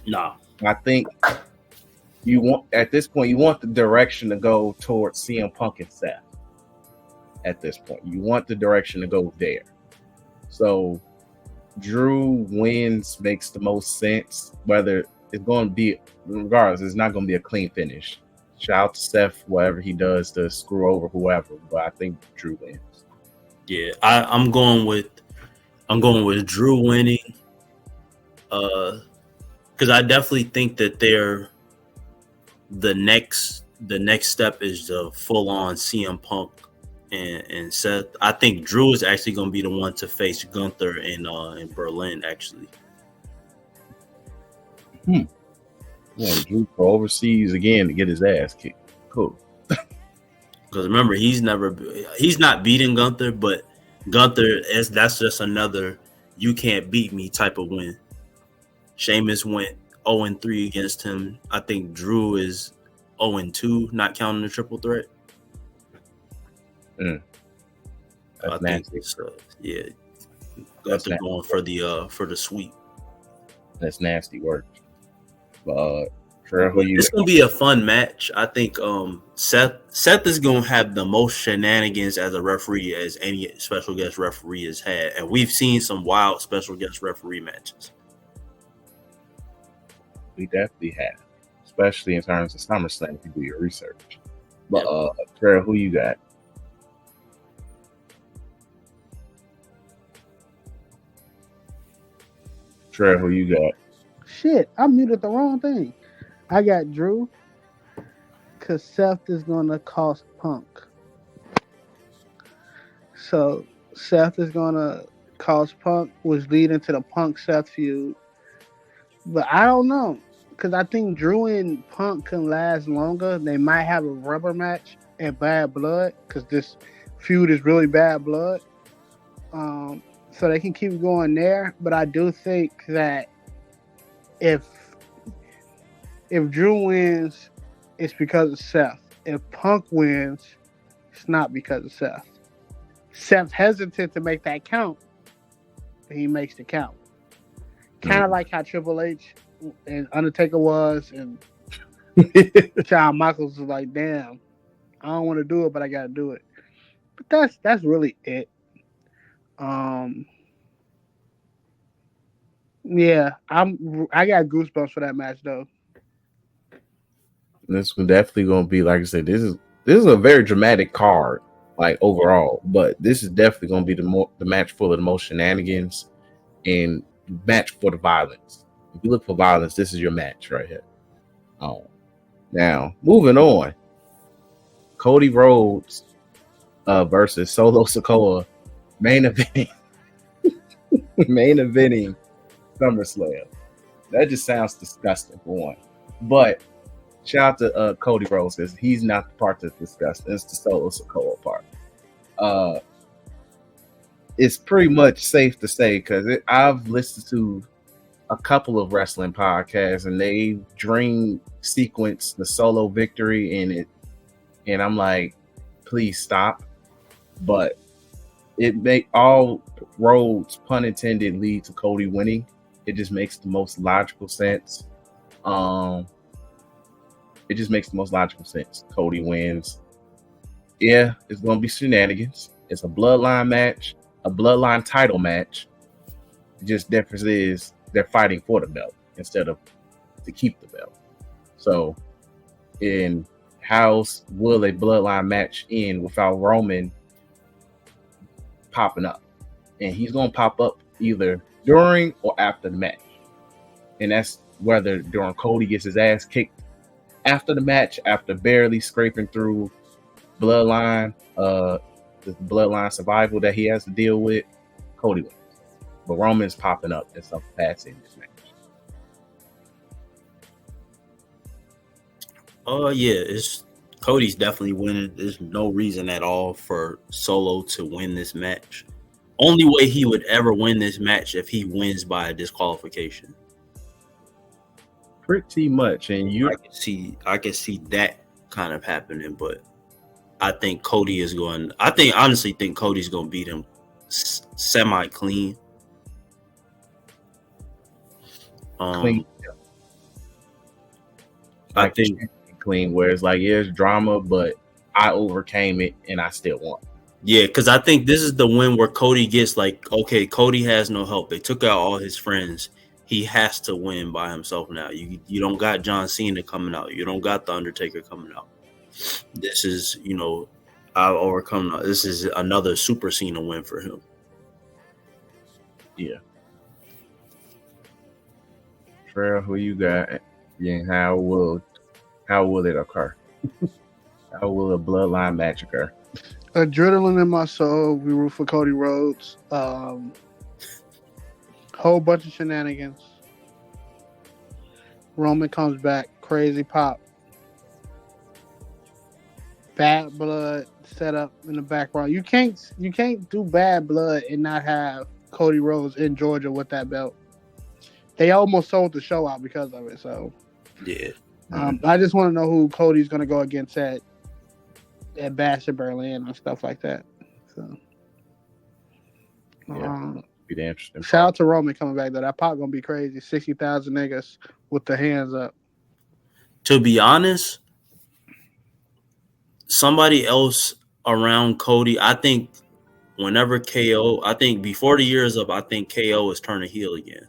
Speaker 2: No.
Speaker 1: I think you want, at this point, you want the direction to go towards CM Punk and Seth. At this point, you want the direction to go there. So Drew wins makes the most sense. Whether it's going to be, regardless, it's not going to be a clean finish. Shout out to Seth, whatever he does to screw over whoever, but I think Drew wins.
Speaker 2: Yeah, I'm going with Drew winning. Because I definitely think that the next step is the full on CM Punk and Seth. I think Drew is actually going to be the one to face Gunther in Berlin. Actually,
Speaker 1: Yeah, Drew go overseas again to get his ass kicked. Cool.
Speaker 2: Because remember, he's not beating Gunther, but Gunther that's just another you can't beat me type of win. Sheamus went 0-3 against him. I think Drew is 0-2, not counting the triple threat.
Speaker 1: That's nasty.
Speaker 2: Yeah, Gunther going for the sweep.
Speaker 1: That's nasty work. It's
Speaker 2: gonna be a fun match. I think Seth is gonna have the most shenanigans as a referee as any special guest referee has had, and we've seen some wild special guest referee matches.
Speaker 1: We definitely have, especially in terms of SummerSlam if you do your research. But Trell, who you got? Trell, who you got?
Speaker 3: Shit, I muted the wrong thing. I got Drew because Seth is going to cost Punk. So Seth is going to cost Punk, which lead into the Punk-Seth feud. But I don't know because I think Drew and Punk can last longer. They might have a rubber match at Bad Blood because this feud is really bad blood. So they can keep going there. But I do think that if Drew wins, it's because of Seth. If Punk wins, it's not because of Seth. Seth's hesitant to make that count, but he makes the count. Kind of like how Triple H and Undertaker was, and Shawn Michaels was like, damn, I don't want to do it, but I got to do it. But that's really it. Yeah, I got goosebumps for that match though.
Speaker 1: This is definitely going to be, like I said, this is a very dramatic card, like overall. But this is definitely going to be the match full of the most shenanigans and match for the violence. If you look for violence, this is your match right here. Now moving on, Cody Rhodes versus Solo Sikoa, main eventing SummerSlam. That just sounds disgusting for one. But shout out to Cody Rhodes, because he's not the part that's disgusting. It's the Solo Sikoa part. It's pretty much safe to say, because I've listened to a couple of wrestling podcasts and they dream sequence the Solo victory in it, and I'm like, please stop. But it make all roads, pun intended, lead to Cody winning. It just makes the most logical sense. It just makes the most logical sense. Cody wins. Yeah, it's gonna be shenanigans. It's a bloodline match, a bloodline title match. Just difference is they're fighting for the belt instead of to keep the belt. So, in how will a bloodline match end without Roman popping up? And he's gonna pop up either during or after the match, and that's whether during Cody gets his ass kicked after the match, after barely scraping through bloodline, the bloodline survival that he has to deal with. Cody wins, but Roman's popping up in some capacity in this match.
Speaker 2: It's Cody's definitely winning. There's no reason at all for Solo to win this match. Only way he would ever win this match if he wins by a disqualification.
Speaker 1: Pretty much, and
Speaker 2: I can see that kind of happening, but I think Cody is going. I honestly think Cody's going to beat him semi clean.
Speaker 1: Clean.
Speaker 2: I think
Speaker 1: clean, where it's like, yeah, it's drama, but I overcame it and I still won.
Speaker 2: Yeah, because I think this is the win where Cody gets like, okay, Cody has no help. They took out all his friends. He has to win by himself now. You don't got John Cena coming out. You don't got The Undertaker coming out. This is, I've overcome. This is another Super Cena win for him.
Speaker 1: Yeah. Trell, who you got? And how will it occur? How will a bloodline match occur?
Speaker 3: Adrenaline in my soul. We root for Cody Rhodes. Whole bunch of shenanigans. Roman comes back. Crazy pop. Bad blood set up in the background. You can't do bad blood and not have Cody Rhodes in Georgia with that belt. They almost sold the show out because of it. So
Speaker 2: yeah.
Speaker 3: I just want to know who Cody's going to go against at Bash in Berlin and stuff like that. So
Speaker 1: be the interesting.
Speaker 3: Shout out to Roman coming back though. That pop gonna be crazy. 60,000 niggas with the hands up.
Speaker 2: To be honest, somebody else around Cody, I think whenever KO, I think before the year is up, I think KO is turning heel again.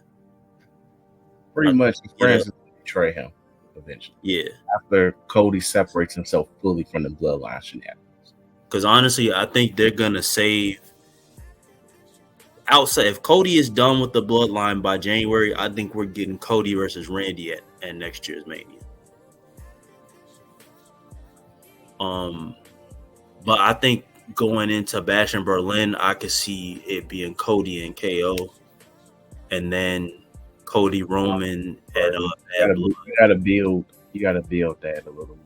Speaker 1: Pretty much his friends will betray him eventually.
Speaker 2: Yeah.
Speaker 1: After Cody separates himself fully from the bloodline shenanigans.
Speaker 2: Because honestly, I think they're gonna save outside. If Cody is done with the bloodline by January, I think we're getting Cody versus Randy at next year's Mania. But I think going into Bash in Berlin, I could see it being Cody and KO, and then Cody Roman at
Speaker 1: you gotta build that a little.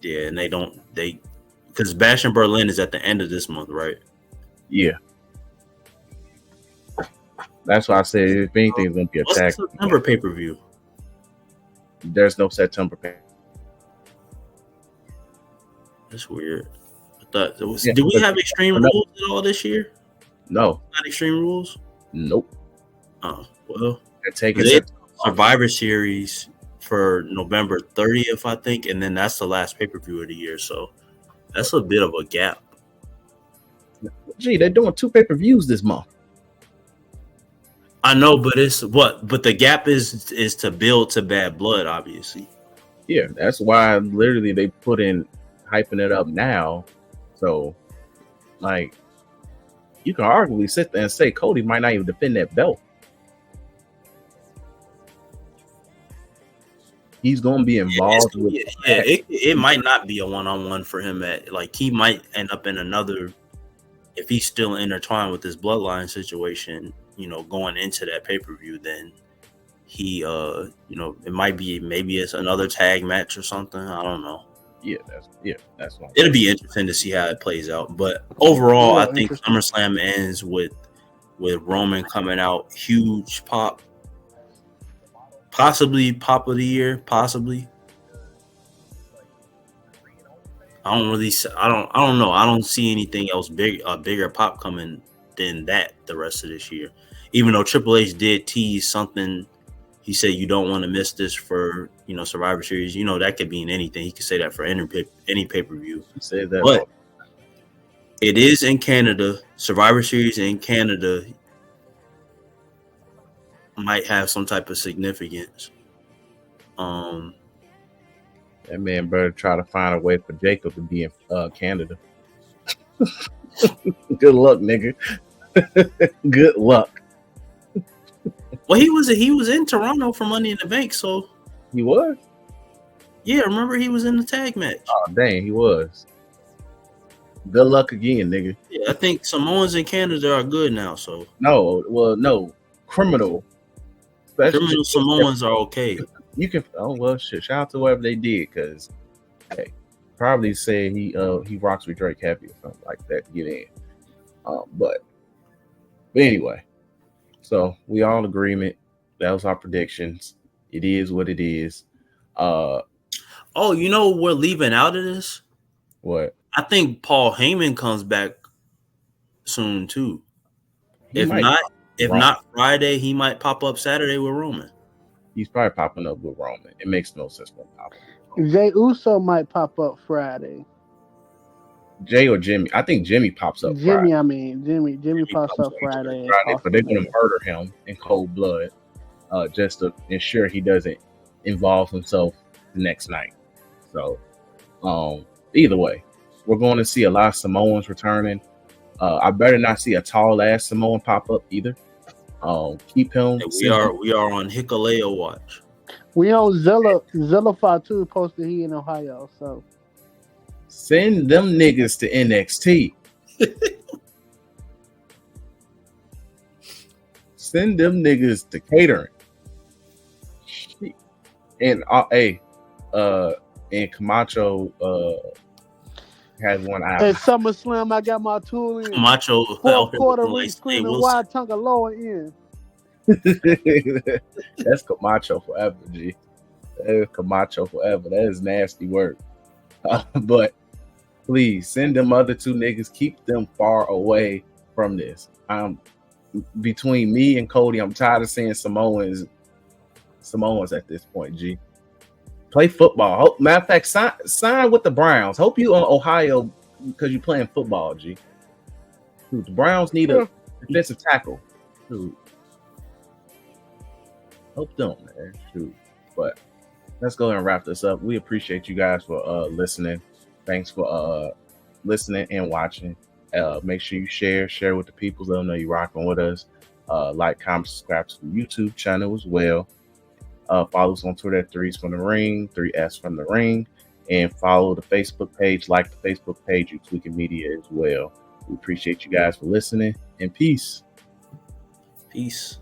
Speaker 2: Yeah, and because Bash in Berlin is at the end of this month, right?
Speaker 1: Yeah. That's why I said if anything, it's gonna be a tag.
Speaker 2: What's the September pay-per-view?
Speaker 1: There's no September pay.
Speaker 2: That's weird. I thought did we have Extreme Rules at all this year?
Speaker 1: No.
Speaker 2: Not Extreme Rules?
Speaker 1: Nope.
Speaker 2: Oh, well.
Speaker 1: They're taking
Speaker 2: Survivor Series for November 30th, I think, and then that's the last pay-per-view of the year, so that's a bit of a gap.
Speaker 1: Gee, they're doing 2 pay-per-views this month.
Speaker 2: I know, but but the gap is to build to Bad Blood, obviously.
Speaker 1: Yeah, that's why literally they put in hyping it up now. So, like, you can arguably sit there and say Cody might not even defend that belt. He's gonna be involved with.
Speaker 2: It might not be a one-on-one for him. He might end up in another. If he's still intertwined with this bloodline situation, going into that pay-per-view, then he, it might be maybe it's another tag match or something. I don't know.
Speaker 1: That's one.
Speaker 2: It'll be interesting to see how it plays out. But overall, I think SummerSlam ends with Roman coming out, huge pop, possibly pop of the year, possibly. I don't know. I don't see anything else bigger pop coming than that the rest of this year. Even though Triple H did tease something, he said you don't want to miss this for Survivor Series. That could be in anything. He could say that for any pay-per-view.
Speaker 1: He said that,
Speaker 2: but it is in Canada. Survivor Series in Canada might have some type of significance.
Speaker 1: That man better try to find a way for Jacob to be in Canada. Good luck, nigga. Good luck.
Speaker 2: Well, he was in Toronto for Money in the Bank, so
Speaker 1: he was.
Speaker 2: Yeah, remember he was in the tag match.
Speaker 1: Oh dang, he was. Good luck again, nigga.
Speaker 2: Yeah, I think Samoans in Canada are good now. So
Speaker 1: no, criminal.
Speaker 2: Criminal Samoans are okay.
Speaker 1: You can. Oh well, shit. Shout out to whatever they did, because hey, probably say he rocks with Drake Happy or something like that to get in. But anyway, so we all in agreement. That was our predictions. It is what it is.
Speaker 2: We're leaving out of this. What? I think Paul Heyman comes back soon too. If not Friday, he might pop up Saturday with Roman.
Speaker 1: He's probably popping up with Roman. It makes no sense for him popping.
Speaker 3: Jay Uso might pop up Friday.
Speaker 1: Jay or Jimmy? I think Jimmy pops up. Friday.
Speaker 3: Jimmy pops up Friday.
Speaker 1: But they're gonna murder him in cold blood, just to ensure he doesn't involve himself the next night. So, either way, we're going to see a lot of Samoans returning. I better not see a tall ass Samoan pop up either. Keep him.
Speaker 2: We are on Hikaleo watch.
Speaker 3: We on Zilla Fatu posted he in Ohio, so
Speaker 1: send them niggas to NXT. Send them niggas to catering. And and Camacho had one eye.
Speaker 3: At SummerSlam, I got my tool in.
Speaker 2: Camacho
Speaker 3: fourth quarter ring screaming wide tongue of lower end.
Speaker 1: That's Camacho forever, G. That is Camacho forever. That is nasty work. But please send them other two niggas. Keep them far away from this. Between me and Cody, I'm tired of seeing Samoans at this point, G. Play football. Matter of fact, sign with the Browns. Hope you on Ohio because you're playing football, G. Dude, the Browns need a defensive tackle. Dude. Hope don't, man. Shoot. But let's go ahead and wrap this up. We appreciate you guys for listening. Thanks for listening and watching. Make sure you share with the people. Let them know you're rocking with us. Like, comment, subscribe to the YouTube channel as well. Follow us on Twitter at 3s from the Ring, 3S from the Ring, and follow the Facebook page, like the Facebook page, Tweeking Media as well. We appreciate you guys for listening, and peace.
Speaker 2: Peace.